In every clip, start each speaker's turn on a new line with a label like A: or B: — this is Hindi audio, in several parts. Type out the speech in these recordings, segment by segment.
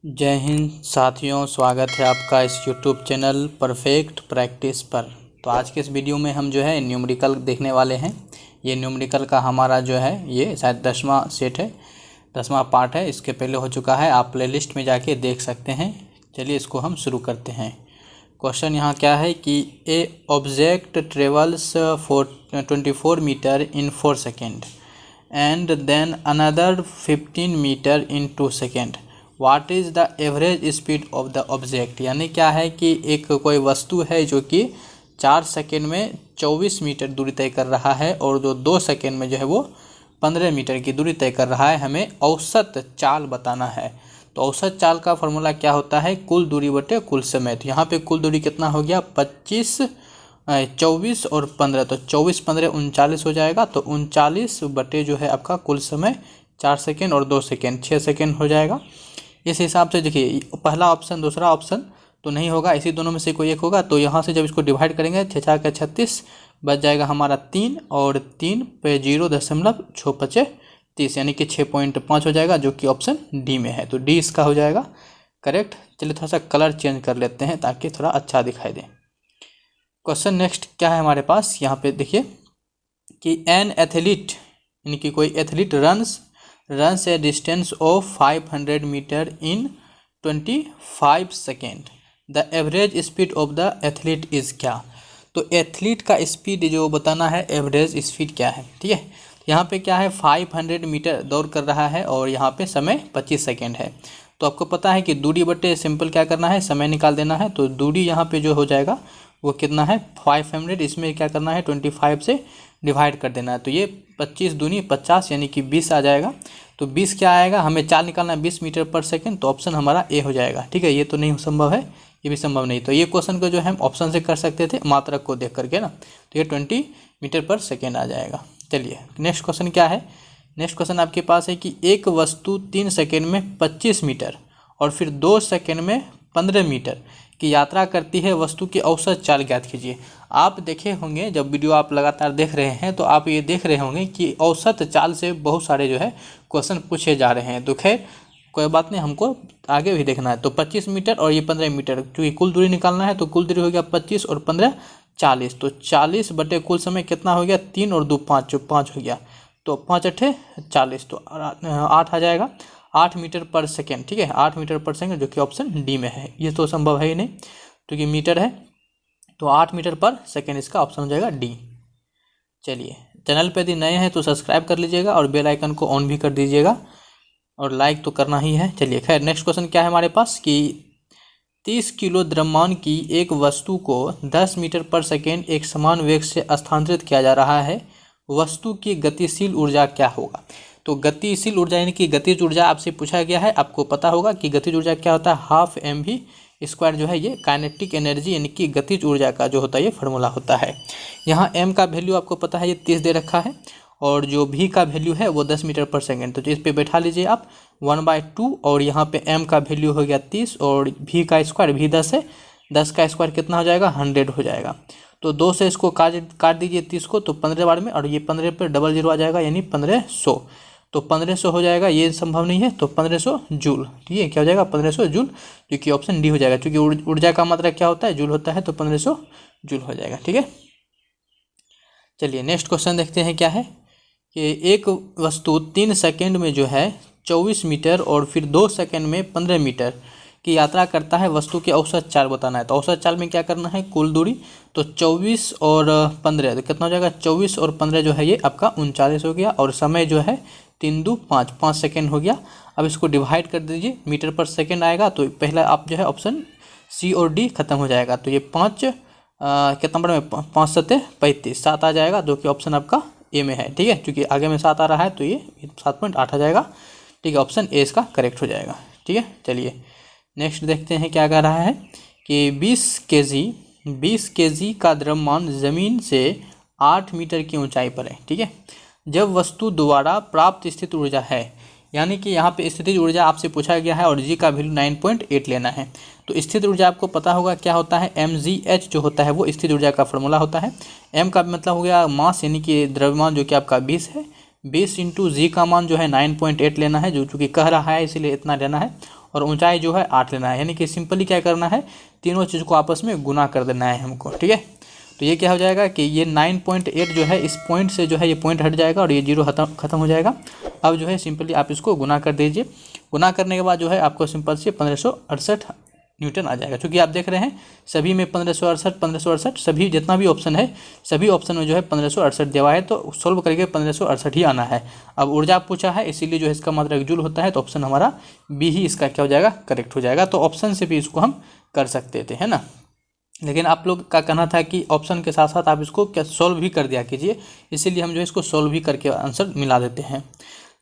A: जय हिंद साथियों, स्वागत है आपका इस YouTube चैनल परफेक्ट प्रैक्टिस पर। तो आज के इस वीडियो में हम जो है न्यूमेरिकल देखने वाले हैं। ये न्यूमेरिकल का हमारा जो है ये शायद 10वां सेट है, 10वां पार्ट है। इसके पहले हो चुका है, आप प्लेलिस्ट में जाके देख सकते हैं। चलिए इसको हम शुरू करते हैं। क्वेश्चन यहाँ क्या है कि a object travels 24 metre in 4 second and then another 15 metre in 2 second. What is the average speed of the object. यानी क्या है कि एक कोई वस्तु है जो कि 4 सेकेंड में 24 मीटर दूरी तय कर रहा है और जो 2 सेकेंड में जो है वो 15 मीटर की दूरी तय कर रहा है। हमें औसत चाल बताना है। तो औसत चाल का फॉर्मूला क्या होता है, कुल दूरी बटे कुल समय। तो यहाँ पे कुल दूरी कितना हो गया, 24 और 15। तो 24 15 39 हो जाएगा। तो 39 बटे जो है आपका कुल समय 4 सेकेंड और 2 सेकेंड 6 सेकेंड हो जाएगा। इस हिसाब से देखिए, पहला ऑप्शन दूसरा ऑप्शन तो नहीं होगा, इसी दोनों में से कोई एक होगा। तो यहाँ से जब इसको डिवाइड करेंगे 6 4 का 36 बच जाएगा हमारा 3 और 3 पे 0.625 30 यानी कि 6.5 हो जाएगा, जो कि ऑप्शन डी में है। तो डी इसका हो जाएगा करेक्ट। चलिए थोड़ा सा कलर चेंज कर लेते हैं ताकि थोड़ा अच्छा दिखाई दे। क्वेश्चन नेक्स्ट क्या है हमारे पास, यहाँ पे देखिए कि एन एथलीट यानी कि कोई athlete runs a distance of 500 meter in 25 second. The average speed of the athlete is क्या। तो एथलीट का स्पीड जो बताना है, एवरेज स्पीड क्या है, ठीक है। यहाँ पे क्या है, 500 मीटर दौड़ कर रहा है और यहाँ पे समय 25 सेकेंड है। तो आपको पता है कि दूरी बटे सिंपल क्या करना है, समय निकाल देना है। तो दूरी यहाँ पे जो हो जाएगा वो कितना है 500, इसमें क्या करना है 25 से डिवाइड कर देना है। तो ये 25 दूनी 50 यानी कि 20 आ जाएगा। तो 20 क्या आएगा, हमें चाल निकालना है 20 मीटर पर सेकेंड। तो ऑप्शन हमारा ए हो जाएगा, ठीक है। ये तो नहीं संभव है, ये भी संभव नहीं। तो ये क्वेश्चन को जो है हम ऑप्शन से कर सकते थे मात्रक को देख करके ना। तो ये 20 मीटर पर सेकेंड आ जाएगा। चलिए नेक्स्ट क्वेश्चन क्या है। नेक्स्ट क्वेश्चन आपके पास है कि एक वस्तु 3 सेकेंड में 25 मीटर और फिर 2 सेकेंड में 15 मीटर की यात्रा करती है, वस्तु की औसत चाल ज्ञात कीजिए। आप देखे होंगे, जब वीडियो आप लगातार देख रहे हैं तो आप ये देख रहे होंगे कि औसत चाल से बहुत सारे जो है क्वेश्चन पूछे जा रहे हैं। तो खैर कोई बात नहीं, हमको आगे भी देखना है। तो 25 मीटर और ये 15 मीटर, क्योंकि कुल दूरी निकालना है। तो कुल दूरी हो गया 25 और 15 40। तो 40 बटे कुल समय कितना हो गया, 3 और 2 5, जो 5 हो गया। तो 5 8 40, तो 8 आ जाएगा, 8 मीटर पर सेकेंड, ठीक है। 8 मीटर पर सेकेंड, जो कि ऑप्शन डी में है। ये तो संभव है ही नहीं क्योंकि मीटर है। तो 8 मीटर पर सेकेंड इसका ऑप्शन हो जाएगा डी। चलिए चैनल पे यदि नए हैं तो सब्सक्राइब कर लीजिएगा और बेल आइकन को ऑन भी कर दीजिएगा और लाइक तो करना ही है। चलिए खैर नेक्स्ट क्वेश्चन क्या है हमारे पास कि 30 किलो द्रव्यमान की एक वस्तु को 10 मीटर पर सेकेंड एक समान वेग से स्थानांतरित किया जा रहा है, वस्तु की गतिशील ऊर्जा क्या होगा। तो गतिशील ऊर्जा यानी कि गतिज ऊर्जा आपसे पूछा गया है। आपको पता होगा कि गतिज ऊर्जा क्या होता है, हाफ mv² जो है ये काइनेटिक एनर्जी यानी कि गतिज ऊर्जा का जो होता है ये फार्मूला होता है। यहाँ m का वैल्यू आपको पता है ये 30 दे रखा है और जो v का वैल्यू है वो 10 मीटर पर सेकेंड। तो इस पे बैठा लीजिए आप 1/2 और यहाँ पे m का वैल्यू हो गया 30 और v का स्क्वायर, v 10 है, 10 का स्क्वायर कितना हो जाएगा 100 हो जाएगा। तो 2 से इसको काट दीजिए 30 को, तो 15 बार में, और ये 15 पे डबल 0 आ जाएगा यानी 1500। तो 1500 हो जाएगा, ये संभव नहीं है। तो 1500 जूल, ठीक है, क्या हो जाएगा 1500 जूल, जो कि ऑप्शन डी हो जाएगा। क्योंकि ऊर्जा का मात्रा क्या होता है, जूल होता है। तो 1500 जूल हो जाएगा, ठीक है। चलिए नेक्स्ट क्वेश्चन देखते हैं क्या है कि एक वस्तु 3 सेकेंड में जो है 24 मीटर और फिर 2 सेकेंड में 15 मीटर की यात्रा करता है, वस्तु की औसत चाल बताना है। तो औसत चाल में क्या करना है, कुल दूरी। तो 24 और 15 तो कितना हो जाएगा, 24 और 15 जो है ये आपका 39 हो गया और समय जो है 3 2 5 5 सेकेंड हो गया। अब इसको डिवाइड कर दीजिए, मीटर पर सेकेंड आएगा। तो पहला आप जो है ऑप्शन सी और डी खत्म हो जाएगा। तो ये 5 कितना नंबर में 5 7 35 7 आ जाएगा, जो कि ऑप्शन आपका ए में है, ठीक है। क्योंकि आगे में 7 आ रहा है तो ये 7.8 आ जाएगा, ठीक है। ऑप्शन ए इसका करेक्ट हो जाएगा, ठीक है। चलिए नेक्स्ट देखते हैं क्या कह रहा है कि 20 kg का द्रव्यमान जमीन से 8 मीटर की ऊंचाई पर है, ठीक है। जब वस्तु द्वारा प्राप्त स्थित ऊर्जा है, यानी कि यहाँ पे स्थितिज ऊर्जा आपसे पूछा गया है और जी का वैल्यू 9.8 लेना है। तो स्थित ऊर्जा आपको पता होगा क्या होता है, mgh जो होता है वो स्थित ऊर्जा का फॉर्मूला होता है। m का मतलब हो गया मास यानी कि द्रव्यमान, जो कि आपका 20 है। 20 इंटू जी का मान जो है 9.8 लेना है, जो चूँकि कह रहा है इसीलिए इतना लेना है। और ऊंचाई जो है 8 लेना है। यानी कि सिंपली क्या करना है, तीनों चीज़ को आपस में गुना कर देना है हमको, ठीक है। तो ये क्या हो जाएगा कि ये 9.8 जो है इस पॉइंट से जो है ये पॉइंट हट जाएगा और ये 0 खत्म हो जाएगा। अब जो है सिंपली आप इसको गुना कर दीजिए। गुना करने के बाद जो है आपको सिंपल से 1568 न्यूटन आ जाएगा। क्योंकि आप देख रहे हैं सभी में 1568 सभी जितना भी ऑप्शन है सभी ऑप्शन में जो है 1568 दिया हुआ है, तो सोल्व करके 1568 ही आना है। अब ऊर्जा पूछा है इसीलिए जो है इसका मात्रा जूल होता है, तो ऑप्शन हमारा बी ही इसका क्या हो जाएगा, करेक्ट हो जाएगा। तो ऑप्शन से भी इसको हम कर सकते थे, है ना। लेकिन आप लोग का कहना था कि ऑप्शन के साथ साथ आप इसको क्या सोल्व भी कर दिया कीजिए, इसीलिए हम जो है इसको सोल्व भी करके आंसर मिला देते हैं।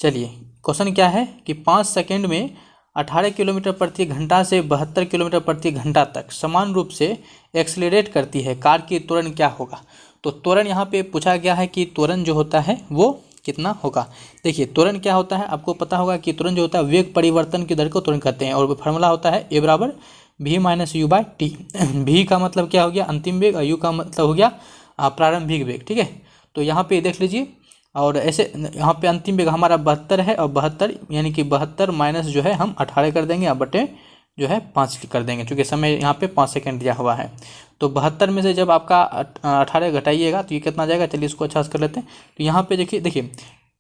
A: चलिए क्वेश्चन क्या है कि 5 सेकंड में 18 किलोमीटर प्रति घंटा से 72 किलोमीटर प्रति घंटा तक समान रूप से एक्सलेरेट करती है कार की त्वरण क्या होगा। तो त्वरण यहाँ पे पूछा गया है कि त्वरण जो होता है वो कितना होगा। देखिए त्वरण क्या होता है, आपको पता होगा कि त्वरण जो होता है वेग परिवर्तन की दर को त्वरण कहते हैं, और फार्मूला होता है ए बराबर v minus you by T. v का मतलब क्या हो गया, अंतिम वेग, और u का मतलब हो गया प्रारंभिक वेग, ठीक है। तो यहाँ पे देख लीजिए, और ऐसे यहाँ पे अंतिम वेग हमारा 72 है, और 72 यानी कि 72 माइनस जो है हम 18 कर देंगे, और बटे जो है 5 कर देंगे, क्योंकि समय यहाँ पे 5 सेकंड दिया हुआ है। तो 72 में से जब आपका 18 घटाइएगा तो ये कितना आ जाएगा, चलिए इसको अच्छा से कर लेते हैं। तो यहाँ पे देखिए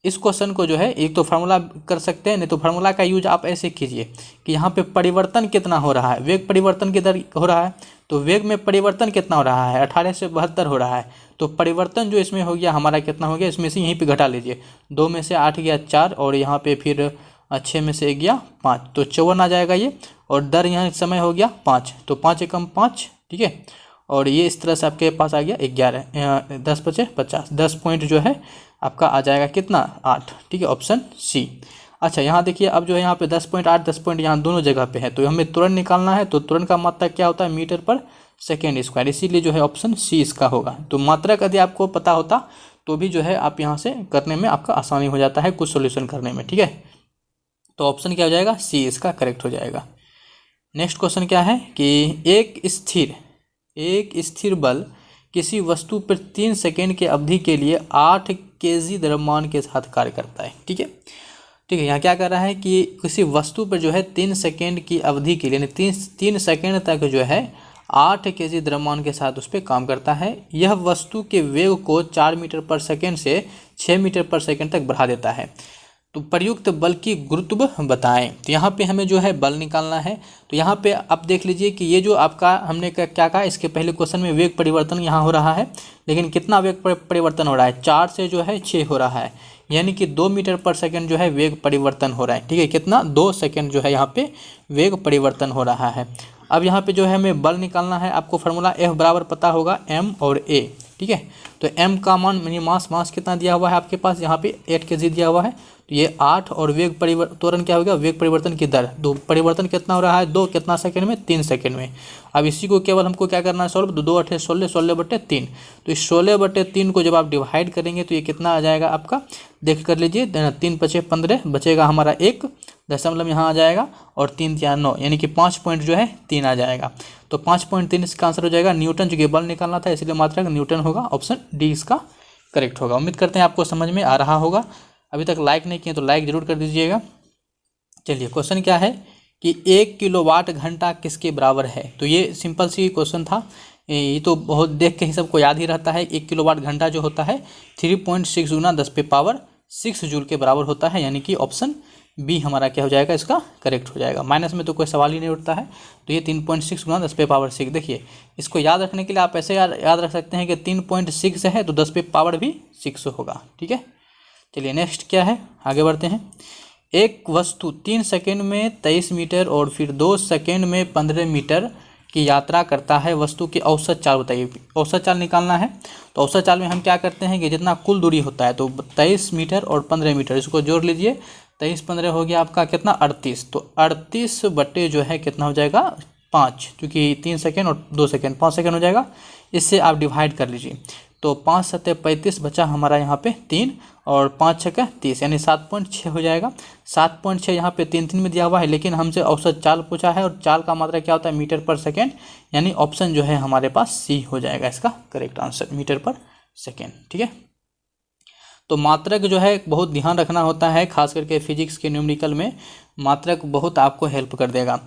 A: इस क्वेश्चन को जो है एक तो फार्मूला कर सकते हैं, नहीं तो फार्मूला का यूज आप ऐसे कीजिए कि यहाँ पे परिवर्तन कितना हो रहा है, वेग परिवर्तन की दर हो रहा है, तो वेग में परिवर्तन कितना हो रहा है, 18 से 72 हो रहा है। तो परिवर्तन जो इसमें हो गया हमारा कितना हो गया, इसमें से यहीं पे घटा लीजिए, 2 में से 8 गया 4, और यहाँ पे फिर 6 में से 1 गया 5, तो 54 आ जाएगा ये। और दर यहाँ समय हो गया 5, तो 5 एकम 5, ठीक है। और ये इस तरह से आपके पास आ गया 11, 10 बचे 50, 10 पॉइंट जो है आपका आ जाएगा कितना, 8, ठीक है, ऑप्शन सी। अच्छा यहाँ देखिए अब जो है यहाँ पे 10.8 10 पॉइंट यहाँ दोनों जगह पे है, तो हमें तुरंत निकालना है। तो तुरंत का मात्रा क्या होता है, मीटर पर सेकेंड स्क्वायर, इसीलिए जो है ऑप्शन सी इसका होगा। तो मात्रा यदि आपको पता होता तो भी जो है आप यहाँ से करने में आपका आसानी हो जाता है कुछ सोल्यूशन करने में, ठीक है। तो ऑप्शन क्या हो जाएगा, सी इसका करेक्ट हो जाएगा। नेक्स्ट क्वेश्चन क्या है कि एक स्थिर बल किसी वस्तु पर 3 सेकेंड के अवधि के लिए 8 kg द्रव्यमान के साथ कार्य करता है, ठीक है। यहाँ क्या कर रहा है कि किसी वस्तु पर जो है 3 सेकेंड की अवधि के लिए यानी 3 सेकेंड तक जो है 8 kg द्रव्यमान के साथ उस पर काम करता है। यह वस्तु के वेग को 4 मीटर पर सेकेंड से 6 मीटर पर सेकेंड तक बढ़ा देता है। तो प्रयुक्त बल की गुरुत्व बताएं। तो यहाँ पे हमें जो है बल निकालना है। तो यहाँ पे आप देख लीजिए कि ये जो आपका हमने क्या कहा, इसके पहले क्वेश्चन में वेग परिवर्तन यहाँ हो रहा है, लेकिन कितना वेग परिवर्तन हो रहा है, 4 से जो है 6 हो रहा है, यानी कि 2 मीटर पर सेकेंड जो है वेग परिवर्तन हो रहा है, ठीक है। कितना, 2 सेकेंड जो है यहाँ पे वेग परिवर्तन हो रहा है। अब यहाँ पे जो है हमें बल निकालना है, आपको फार्मूला F बराबर पता होगा m और a, ठीक है। तो m का मान यानी मास कितना दिया हुआ है आपके पास, यहाँ पे 8 kg दिया हुआ है, तो ये 8, और वेग त्वरण क्या हो गया, वेग परिवर्तन की दर, दो परिवर्तन कितना हो रहा है, 2 कितना सेकंड में, 3 सेकंड में। अब इसी को केवल हमको क्या करना है सॉल्व, 2 8 16, 16/3। तो इस 16/3 को जब आप डिवाइड करेंगे तो ये कितना आ जाएगा आपका, देख कर लीजिए, 3 5 15, बचेगा हमारा 1 दशमलव यहाँ आ जाएगा, और 3 4 9, यानी कि 5 पॉइंट जो है 3 आ जाएगा। तो 5.3 इसका आंसर हो जाएगा। न्यूटन, जो कि बल निकालना था इसलिए मात्रा न्यूटन होगा, ऑप्शन डी इसका करेक्ट होगा। उम्मीद करते हैं आपको समझ में आ रहा होगा। अभी तक लाइक नहीं किए तो लाइक जरूर कर दीजिएगा। चलिए क्वेश्चन क्या है कि 1 किलोवाट घंटा किसके बराबर है। तो ये सिंपल सी क्वेश्चन था, ये तो बहुत देख के ही सबको याद ही रहता है। 1 किलोवाट घंटा जो होता है 3.6 गुना 10⁻6 जूल के बराबर होता है, यानी कि ऑप्शन बी हमारा क्या हो जाएगा, इसका करेक्ट हो जाएगा। माइनस में तो कोई सवाल ही नहीं उठता है। तो ये 3.6 गुना 10⁻6, देखिए इसको याद रखने के लिए आप ऐसे याद रख सकते हैं कि 3.6 है तो 10⁻6 होगा, ठीक है। चलिए नेक्स्ट क्या है, आगे बढ़ते हैं। एक वस्तु 3 सेकेंड में 23 मीटर और फिर 2 सेकेंड में 15 मीटर की यात्रा करता है, वस्तु की औसत चाल बताइए। औसत चाल निकालना है। तो औसत चाल में हम क्या करते हैं कि जितना कुल दूरी होता है, तो 23 मीटर और 15 मीटर, इसको जोड़ लीजिए, 23 15 हो गया आपका कितना, 38। तो 38 बटे जो है कितना हो जाएगा, 5, क्योंकि 3 सेकेंड और 2 सेकेंड 5 सेकेंड हो जाएगा। इससे आप डिवाइड कर लीजिए, तो 5 7 35 बचा हमारा यहाँ पे 3, और 5 6 30, यानी 7.6 हो जाएगा। 7.6 यहाँ पे 3 3 में दिया हुआ है, लेकिन हमसे औसत चाल पूछा है, और चाल का मात्रा क्या होता है, मीटर पर सेकेंड, यानी ऑप्शन जो है हमारे पास सी हो जाएगा इसका करेक्ट आंसर, मीटर पर सेकेंड, ठीक है। तो मात्रक जो है बहुत ध्यान रखना होता है, खास करके फिजिक्स के न्यूमेरिकल में मात्रक बहुत आपको हेल्प कर देगा।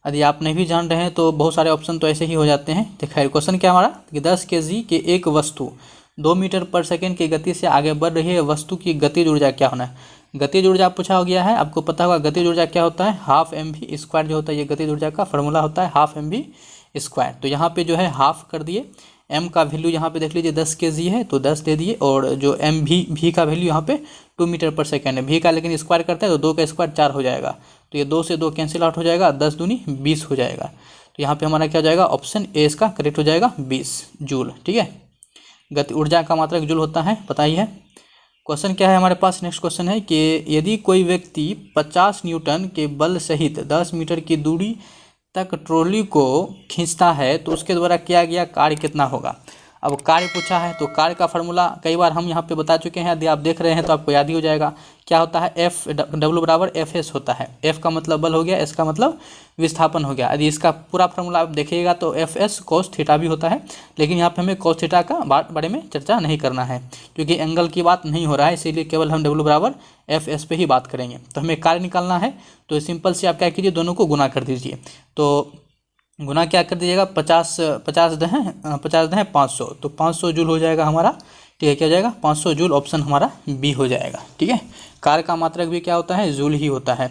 A: यदि आप नहीं भी जान रहे हैं तो बहुत सारे ऑप्शन तो ऐसे ही हो जाते हैं। तो खैर क्वेश्चन क्या हमारा कि 10 kg के एक वस्तु 2 मीटर पर सेकेंड की गति से आगे बढ़ रही है, वस्तु की गतिज ऊर्जा क्या होना है। गतिज ऊर्जा पूछा हो गया है, आपको पता होगा गतिज ऊर्जा क्या होता है, हाफ mv² जो होता है, ये गतिज ऊर्जा का फॉर्मूला होता है हाफ mv²। तो यहाँ पे जो है हाफ कर दिए, m का वैल्यू यहाँ पे देख लीजिए 10 kg है तो 10 दे दिए, और जो v का वैल्यू यहाँ पे 2 मीटर पर सेकेंड है, v का लेकिन स्क्वायर करते हैं तो 2 का स्क्वायर 4 हो जाएगा, तो ये 2 से 2 कैंसिल आउट हो जाएगा, 10 दूनी 20 हो जाएगा। तो यहाँ पे हमारा क्या हो जाएगा, ऑप्शन ए इसका करेक्ट हो जाएगा 20 जूल। ठीक है, गति ऊर्जा का मात्रक जूल होता है, पता ही है। क्वेश्चन क्या है हमारे पास, नेक्स्ट क्वेश्चन है कि यदि कोई व्यक्ति 50 न्यूटन के बल सहित 10 मीटर की दूरी तक ट्रॉली को खींचता है तो उसके द्वारा किया गया कार्य कितना होगा। अब कार्य पूछा है तो कार्य का फार्मूला कई बार हम यहाँ पे बता चुके हैं, यदि आप देख रहे हैं तो आपको याद ही हो जाएगा। क्या होता है, एफ डब्ल्यू बराबर एफ एस होता है। एफ का मतलब बल हो गया, एस का मतलब विस्थापन हो गया। यदि इसका पूरा फार्मूला आप देखिएगा तो एफ एस कोस थीटा भी होता है, लेकिन यहाँ पे हमें कोस थीटा का बारे में चर्चा नहीं करना है क्योंकि एंगल की बात नहीं हो रहा है, इसीलिए केवल हम डब्ल्यू बराबर एफ एस पे ही बात करेंगे। तो हमें कार्य निकालना है तो सिंपल से आप क्या कीजिए, दोनों को गुना कर दीजिए। तो गुना क्या कर दीजिएगा, 50 दहें 500, तो 500 जूल हो जाएगा हमारा। ठीक है, क्या हो जाएगा 500 जूल, ऑप्शन हमारा बी हो जाएगा। ठीक है, कार्य का मात्रक भी क्या होता है, जूल ही होता है।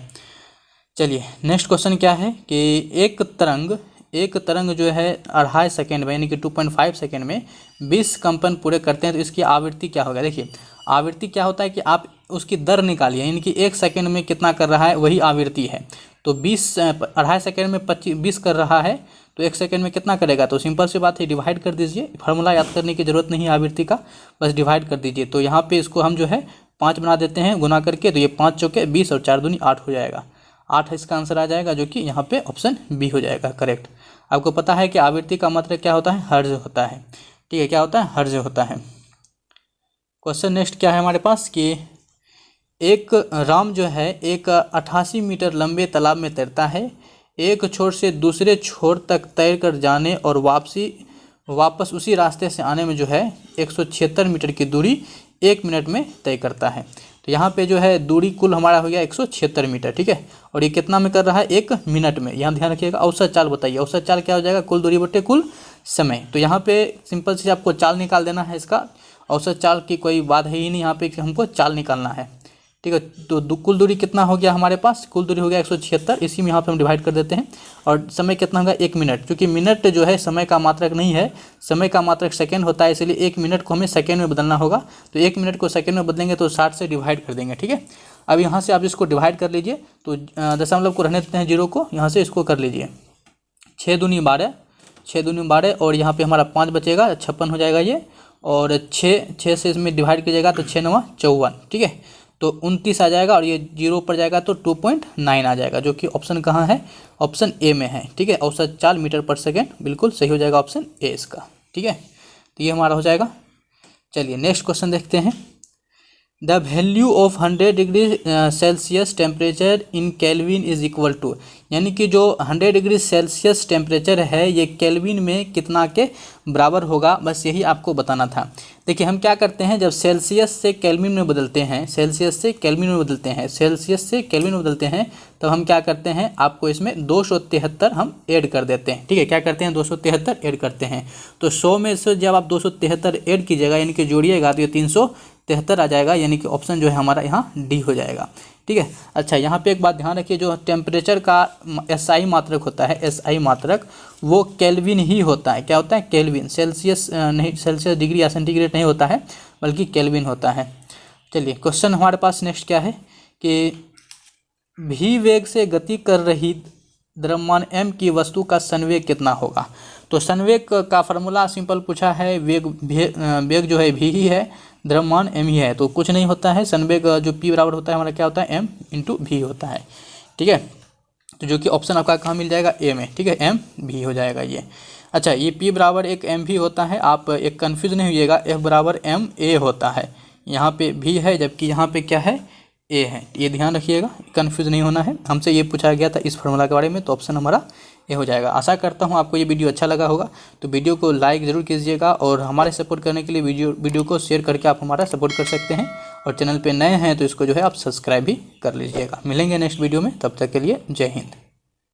A: चलिए नेक्स्ट क्वेश्चन क्या है कि एक तरंग जो है 2.5 सेकेंड में यानी कि 2.5 सेकेंड में 20 कंपन पूरे करते हैं तो इसकी आवृत्ति क्या होगा। देखिए आवृत्ति क्या होता है कि आप उसकी दर निकालिए, यानी कि 1 सेकेंड में कितना कर रहा है वही आवृत्ति है। तो 2.5 सेकेंड में 20 कर रहा है तो 1 सेकेंड में कितना करेगा, तो सिंपल सी बात है डिवाइड कर दीजिए। फार्मूला याद करने की ज़रूरत नहीं है आवृत्ति का, बस डिवाइड कर दीजिए। तो यहाँ पे इसको हम जो है 5 बना देते हैं गुना करके, तो ये 5 चौके 20 और 4 दूनी 8 हो जाएगा। 8 इसका आंसर आ जाएगा, जो कि यहाँ पे ऑप्शन बी हो जाएगा करेक्ट। आपको पता है कि आवृत्ति का मतलब क्या होता है, हर्ज होता है। ठीक है, क्या होता है, हर्ज होता है। क्वेश्चन नेक्स्ट क्या है हमारे पास कि एक राम जो है एक 88 मीटर लंबे तालाब में तैरता है। एक छोर से दूसरे छोर तक तैर कर जाने और वापस उसी रास्ते से आने में जो है 176 मीटर की दूरी 1 मिनट में तय करता है। तो यहाँ पे जो है दूरी कुल हमारा हो गया 176 मीटर। ठीक है, और ये कितना में कर रहा है, 1 मिनट में। यहाँ ध्यान रखिएगा। औसत चाल बताइए, औसत चाल क्या हो जाएगा, कुल दूरी बटे कुल समय। तो यहाँ पे सिंपल से आपको चाल निकाल देना है इसका। औसत चाल की कोई बात है ही नहीं यहाँ पे, हमको चाल निकालना है। ठीक है, तो कुल दूरी कितना हो गया हमारे पास, कुल दूरी हो गया 176, इसी में यहाँ पे हम डिवाइड कर देते हैं। और समय कितना होगा, 1 मिनट, क्योंकि मिनट जो है समय का मात्रक नहीं है, समय का मात्रक सेकंड होता है, इसलिए 1 मिनट को हमें सेकंड में बदलना होगा। तो 1 मिनट को सेकंड में बदलेंगे तो 60 से डिवाइड कर देंगे। ठीक है, अब यहाँ से आप इसको डिवाइड कर लीजिए, तो दशमलव को रहने देते हैं 0 को, यहाँ से इसको कर लीजिए 6 दूनी 12 और यहाँ पे हमारा 5 बचेगा, 56 हो जाएगा ये। और 6 से इसमें डिवाइड कीजिएगा तो 6 9 54। ठीक है, तो 29 आ जाएगा और ये 0 पर जाएगा तो 2.9 आ जाएगा, जो कि ऑप्शन कहाँ है, ऑप्शन ए में है। ठीक है, औसत चाल मीटर पर सेकेंड, बिल्कुल सही हो जाएगा ऑप्शन ए इसका। ठीक है, तो ये हमारा हो जाएगा। चलिए नेक्स्ट क्वेश्चन देखते हैं। The value of 100 degree Celsius temperature in Kelvin is equal to, यानी कि जो 100 डिग्री सेल्सियस टेम्परेचर है ये केल्विन में कितना के बराबर होगा, बस यही आपको बताना था। देखिए हम क्या करते हैं, जब सेल्सियस से केल्विन में बदलते हैं, सेल्सियस से केल्विन में बदलते हैं, तब हम क्या करते हैं, आपको इसमें 273 हम ऐड कर देते हैं। ठीक है, क्या करते हैं, 273 ऐड करते हैं। तो 100 में से जब आप 273 ऐड कीजिएगा यानी कि जोड़िएगा तो ये 373 आ जाएगा, यानी कि ऑप्शन जो है हमारा यहाँ डी हो जाएगा। ठीक है, अच्छा यहाँ पे एक बात ध्यान रखिए, जो टेम्परेचर का एसआई मात्रक होता है, एसआई मात्रक वो केल्विन ही होता है। क्या होता है, केल्विन, सेल्सियस नहीं, सेल्सियस डिग्री या सेंटीग्रेड नहीं होता है, बल्कि केल्विन होता है। चलिए क्वेश्चन हमारे पास नेक्स्ट क्या है कि भी वेग से गति कर रही द्रव्यमान m की वस्तु का संवेग कितना होगा। तो संवेग का फार्मूला सिंपल पूछा है, वेग जो है v ही है, द्रव्यमान m ही है, तो कुछ नहीं होता है। संवेग जो p बराबर होता है हमारा क्या होता है, m इंटू v होता है। ठीक है, तो जो कि ऑप्शन आपका कहाँ मिल जाएगा, a में। ठीक है, m v हो जाएगा ये। अच्छा, ये p बराबर एक m v होता है, आप एक कन्फ्यूज नहीं होइएगा, f बराबर m a होता है। यहाँ पे v है जबकि यहाँ पे क्या है, ए है, ये ध्यान रखिएगा, कंफ्यूज नहीं होना है। हमसे ये पूछा गया था इस फार्मूला के बारे में, तो ऑप्शन हमारा ए हो जाएगा। आशा करता हूँ आपको ये वीडियो अच्छा लगा होगा, तो वीडियो को लाइक ज़रूर कीजिएगा और हमारे सपोर्ट करने के लिए वीडियो को शेयर करके आप हमारा सपोर्ट कर सकते हैं। और चैनल पे नए हैं तो इसको जो है आप सब्सक्राइब भी कर लीजिएगा। मिलेंगे नेक्स्ट वीडियो में, तब तक के लिए जय हिंद।